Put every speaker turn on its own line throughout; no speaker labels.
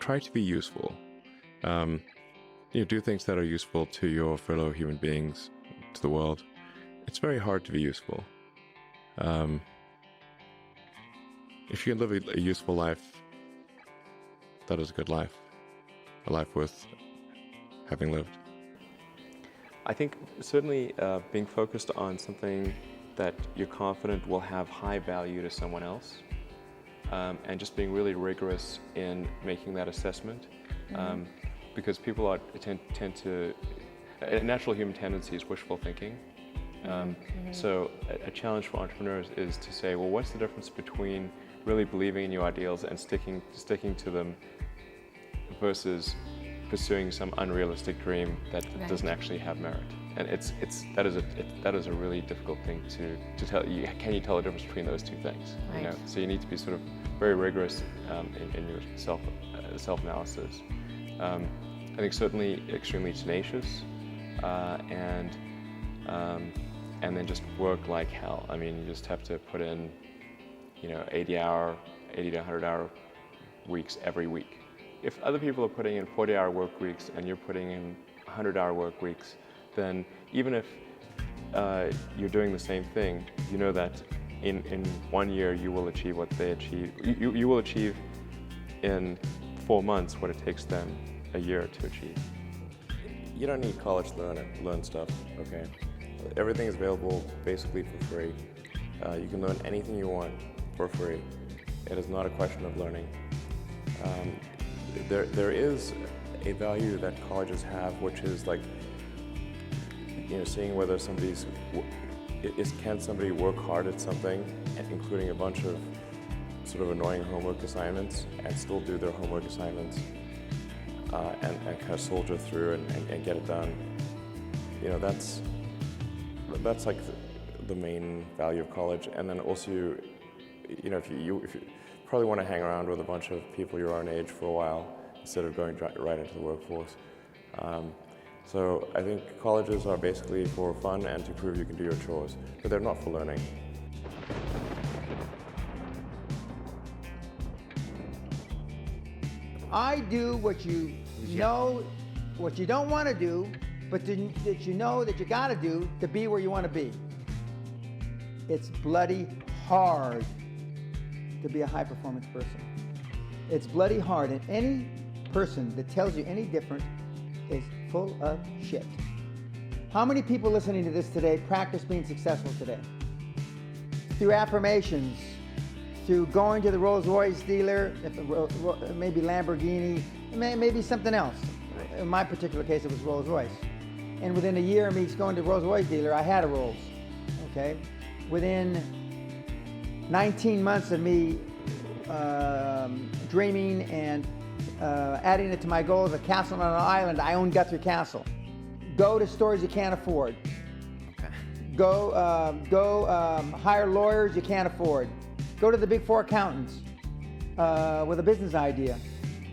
try to be useful. Do things that are useful to your fellow human beings, to the world. It's very hard to be useful. If you can live a useful life, that is a good life. A life worth having lived.
I think certainly being focused on something that you're confident will have high value to someone else, and just being really rigorous in making that assessment, because people tend to, a natural human tendency is wishful thinking. So a challenge for entrepreneurs is to say, well, what's the difference between really believing in your ideals and sticking to them versus pursuing some unrealistic dream that doesn't actually have merit? And that is a really difficult thing to tell. Can you tell the difference between those two things?
Right.
So you need to be sort of very rigorous in your self-analysis. I think certainly extremely tenacious, and then just work like hell. I mean, you just have to put in, 80 to 100-hour weeks every week. If other people are putting in 40-hour work weeks and you're putting in 100-hour work weeks, then even if you're doing the same thing, you know that in 1 year you will achieve what they achieve. You will achieve in 4 months what it takes them a year to achieve.
You don't need college to learn stuff, okay? Everything is available basically for free. You can learn anything you want for free. It is not a question of learning. There is a value that colleges have, which is like, seeing whether can somebody work hard at something, including a bunch of sort of annoying homework assignments, and still do their homework assignments, and kind of soldier through and get it done. That's like the main value of college. And then also, if you probably want to hang around with a bunch of people your own age for a while instead of going right into the workforce. So I think colleges are basically for fun and to prove you can do your chores, but they're not for learning.
I do what you know, what you don't want to do, but that you know that you got to do to be where you want to be. It's bloody hard to be a high-performance person. It's bloody hard, and any person that tells you any different is full of shit. How many people listening to this today practice being successful today? Through affirmations, through going to the Rolls-Royce dealer, maybe Lamborghini, maybe something else. In my particular case, it was Rolls-Royce. And within a year of me going to the Rolls-Royce dealer, I had a Rolls, okay? Within 19 months of me dreaming and adding it to my goals, a castle on an island, I own Guthrie Castle. Go to stores you can't afford.
Okay.
Go hire lawyers you can't afford. Go to the big four accountants with a business idea.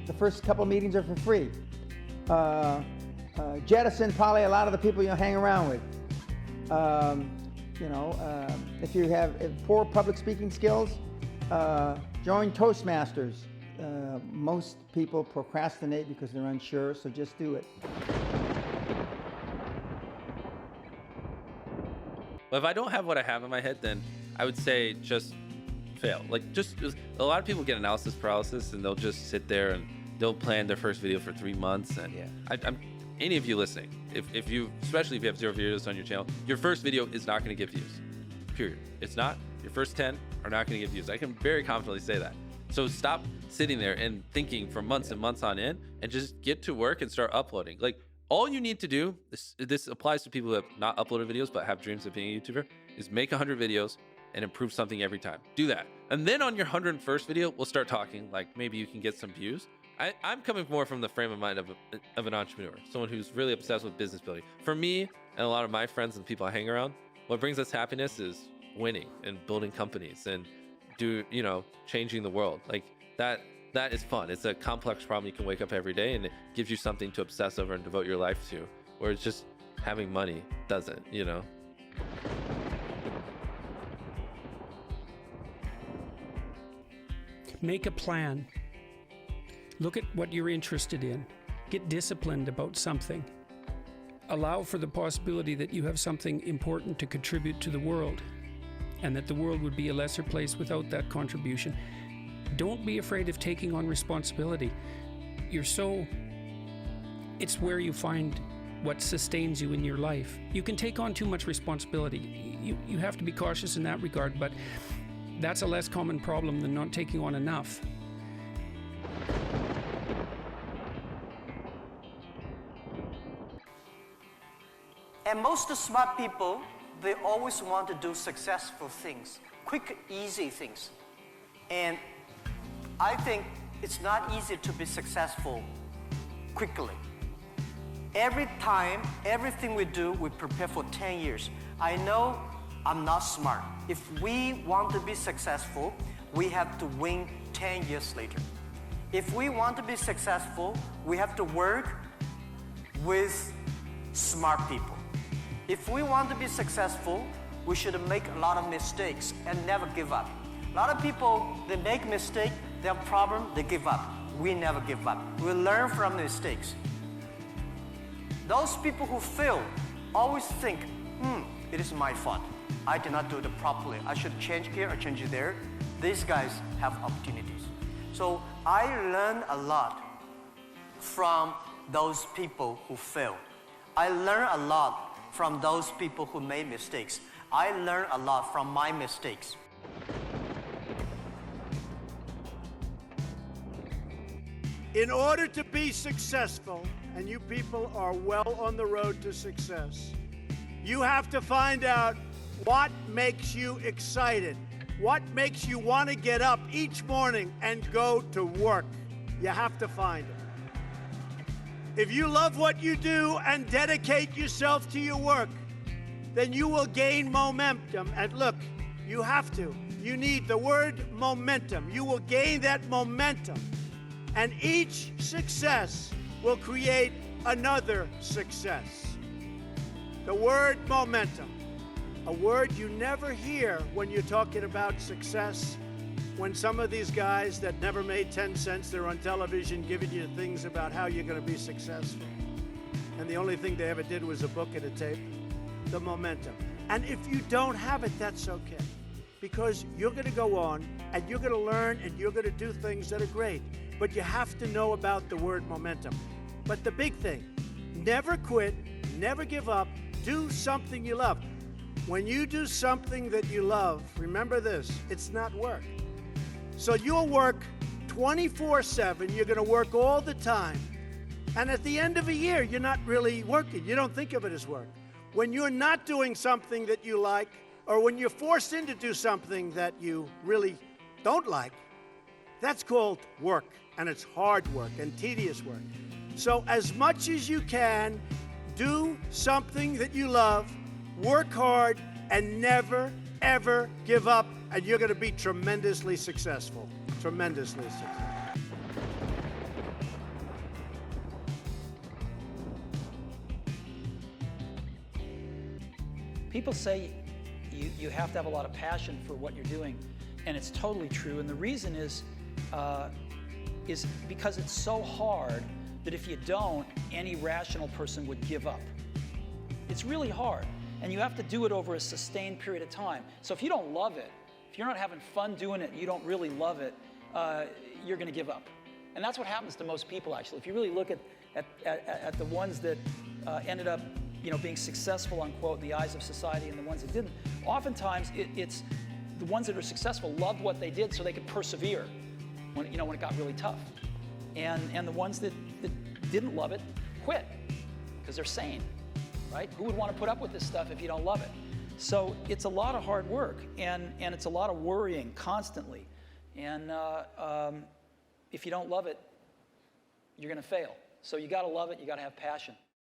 The first couple meetings are for free. Jettison probably a lot of the people you hang around with. If you have poor public speaking skills, join Toastmasters. Most people procrastinate because they're unsure, so just do it.
Well, if I don't have what I have in my head, then I would say just fail. Just a lot of people get analysis paralysis, and they'll just sit there and they'll plan their first video for 3 months. And I'm any of you listening, especially if you have 0 videos on your channel, your first video is not going to get views. Period. It's not. Your first 10 are not going to get views. I can very confidently say that. So stop sitting there and thinking for months and months on end, and just get to work and start uploading. All you need to do, this applies to people who have not uploaded videos but have dreams of being a YouTuber, is make 100 videos and improve something every time. Do that. And then on your 101st video, we'll start talking, maybe you can get some views. I'm coming more from the frame of mind of an entrepreneur, someone who's really obsessed with business building. For me and a lot of my friends and people I hang around, what brings us happiness is winning and building companies and changing the world. That is fun. It's a complex problem you can wake up every day, and it gives you something to obsess over and devote your life to, where it's just having money doesn't,
Make a plan.
Look at what you're interested in. Get disciplined about something. Allow for the possibility that you have something important to contribute to the world, and that the world would be a lesser place without that contribution. Don't be afraid of taking on responsibility. It's where you find what sustains you in your life. You can take on too much responsibility. You have to be cautious in that regard, but that's a less common problem than not taking on enough.
And most smart people, they always want to do successful things, quick, easy things. And I think it's not easy to be successful quickly. Every time, everything we do, we prepare for 10 years. I know I'm not smart. If we want to be successful, we have to win 10 years later. If we want to be successful, we have to work with smart people. If we want to be successful, we should make a lot of mistakes and never give up. A lot of people, they make mistakes, they have a problem, they give up. We never give up. We learn from mistakes. Those people who fail always think, it is my fault. I did not do it properly. I should change here or change there. These guys have opportunities. So I learn a lot from those people who fail. I learn a lot from those people who made mistakes. I learn a lot from my mistakes.
In order to be successful, and you people are well on the road to success, you have to find out what makes you excited, what makes you want to get up each morning and go to work. You have to find it. If you love what you do and dedicate yourself to your work, then you will gain momentum. And look, you have to. You need the word momentum. You will gain that momentum. And each success will create another success. The word momentum, a word you never hear when you're talking about success. When some of these guys that never made 10 cents, they're on television giving you things about how you're going to be successful. And the only thing they ever did was a book and a tape. The momentum. And if you don't have it, that's okay. Because you're going to go on and you're going to learn and you're going to do things that are great. But you have to know about the word momentum. But the big thing, never quit, never give up, do something you love. When you do something that you love, remember this, it's not work. So you'll work 24/7, you're going to work all the time. And at the end of a year, you're not really working. You don't think of it as work. When you're not doing something that you like, or when you're forced into do something that you really don't like, that's called work. And it's hard work and tedious work. So as much as you can, do something that you love, work hard, and never, ever give up, and you're going to be tremendously successful. Tremendously successful.
People say you have to have a lot of passion for what you're doing, and it's totally true. And the reason is because it's so hard that if you don't, any rational person would give up. It's really hard, and you have to do it over a sustained period of time. So if you don't love it, if you're not having fun doing it, and you don't really love it, you're going to give up. And that's what happens to most people, actually. If you really look at the ones that ended up, being successful, unquote, in the eyes of society, and the ones that didn't, oftentimes it's the ones that are successful loved what they did so they could persevere when it got really tough. And the ones that didn't love it quit because they're sane, right? Who would want to put up with this stuff if you don't love it? So it's a lot of hard work, and it's a lot of worrying constantly. And if you don't love it, you're going to fail. So you got to love it. You got to have passion.